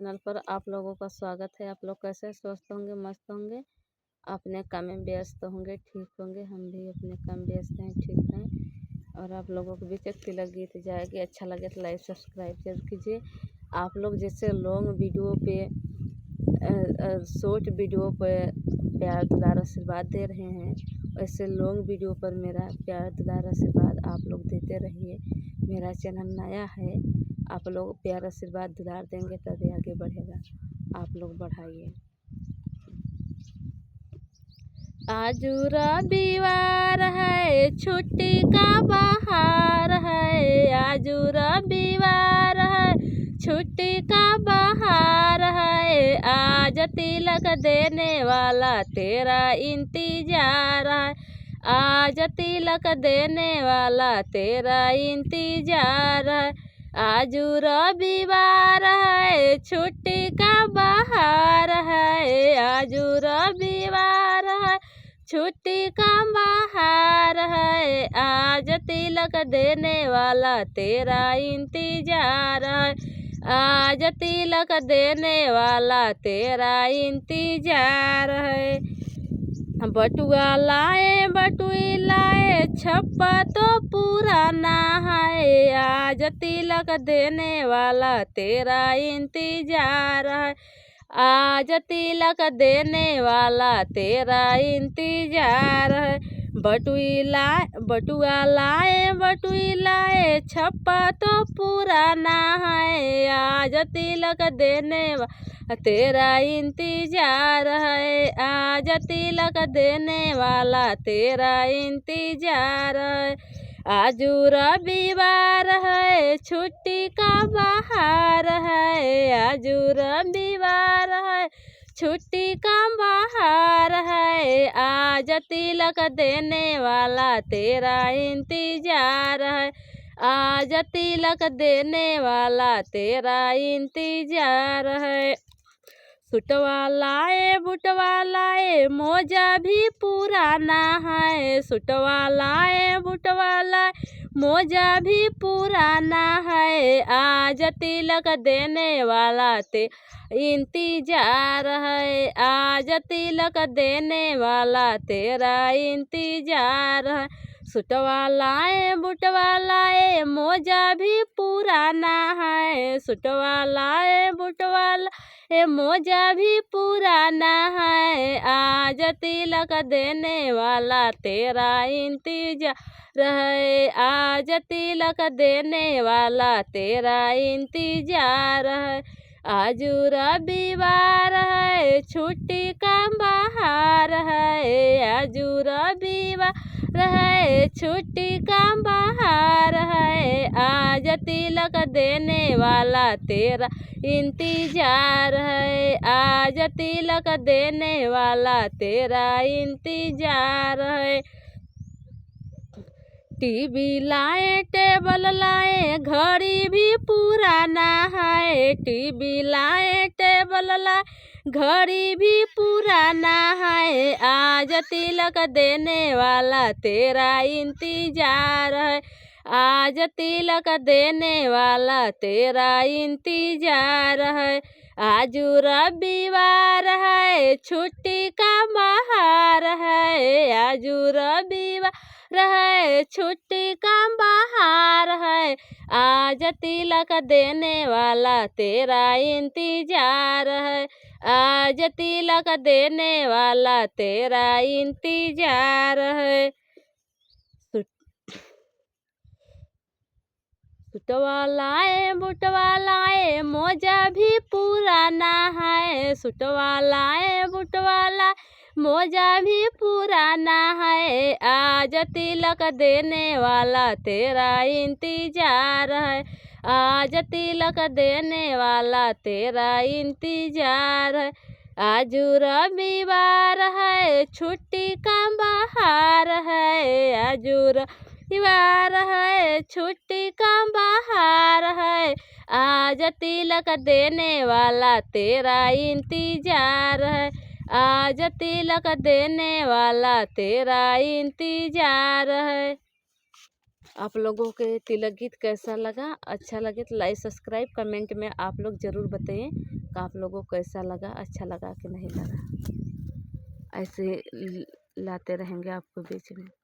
Channel पर आप लोगों का स्वागत है। आप लोग कैसे स्वस्थ होंगे, मस्त होंगे, अपने काम में व्यस्त होंगे, ठीक होंगे। हम भी अपने काम में व्यस्त हैं, ठीक हैं। और आप लोगों के बीच एक तिलक गीत जाएगी, अच्छा लगे तो लाइक सब्सक्राइब जरूर कीजिए। आप लोग जैसे लॉन्ग वीडियो पे शॉर्ट वीडियो पे प्यार दुलार आशीर्वाद दे रहे हैं, वैसे लॉन्ग वीडियो पर मेरा प्यार दुलार आशीर्वाद आप लोग देते रहिए। मेरा चैनल नया है, आप लोग प्यार आशीर्वाद दुलार देंगे तभी आगे बढ़ेगा। आप लोग बढ़ाइए। आज रविवार है, छुट्टी का बहार है। आज रविवार है, छुट्टी का बहार है। आज तिलक देने वाला तेरा इंतजार है। आज तिलक देने वाला तेरा इंतजार है। आज रविवार है, छुट्टी का बहार है। आज रविवार है, छुट्टी का बहार है। आज तिलक देने वाला तेरा इंतजार है। आज तिलक देने वाला तेरा इंतजार है। बटुआ लाए बटुई लाए, छप्पा तो पुराना है। आज तिलक देने वाला तेरा इंतजार है। आज तिलक देने वाला तेरा इंतजार है। बटुआ लाए बटुई लाए, छप्पा तो पुराना है। आज तिलक देने वाला तेरा इंतजार है। आज तिलक देने वाला तेरा इंतजार है। आज रविवार है, छुट्टी का बहार है। आज रविवार है, छुट्टी का बहार है। आज तिलक देने वाला तेरा इंतजार है। आज तिलक देने वाला तेरा इंतजार है। सुटवा लाए बुटवा लाए, मोजा भी पुराना है। सुटवा लाए बुटवा लाए, मोजा भी पुराना है। आज तिलक देने वाला ते इंतजार है। आज तिलक देने वाला तेरा इंतजार है। सुटवा लाए बुटवा लाए, मोजा भी पुराना है। सुटवा लाए बुटवा लाए, मोजा भी पुराना है। आज तिलक देने वाला तेरा इंतजार है। आज तिलक देने वाला तेरा इंतजार है। आज रविवार है, छुट्टी का बहार है। आज रविवार है, छुट्टी का बहार है। आज तिलक देने वाला तेरा इंतजार है। आज तिलक देने वाला तेरा इंतजार है। टीवी लाए टेबल लाए, घड़ी भी पुराना है। टीवी लाए टेबल लाए, घड़ी भी पुराना है। आज तिलक देने वाला तेरा इंतजार है। आज तिलक देने वाला तेरा इंतजार है। आज रविवार है, छुट्टी का बहार है। आज रविवार है, छुट्टी का बहार है। आज तिलक देने वाला तेरा इंतजार है। आज तिलक देने वाला तेरा इंतजार है। सुटवा लाए बुटवा लाए, मोजा भी पुराना है। सुटवा लाए बुटवा लाए, मोजा भी पुराना है। आज तिलक देने वाला तेरा इंतजार है। आज तिलक देने वाला तेरा इंतजार है। आज रविवार है, छुट्टी का बहार है। आज रविवार है, छुट्टी का बहार है। आज तिलक देने वाला तेरा इंतजार है। आज तिलक देने वाला तेरा इंतजार है। आप लोगों के तिलक गीत कैसा लगा? अच्छा लगे तो लाइक सब्सक्राइब कमेंट में आप लोग ज़रूर बताइए कि आप लोगों को कैसा लगा, अच्छा लगा कि नहीं लगा। ऐसे लाते रहेंगे आपको बीच में।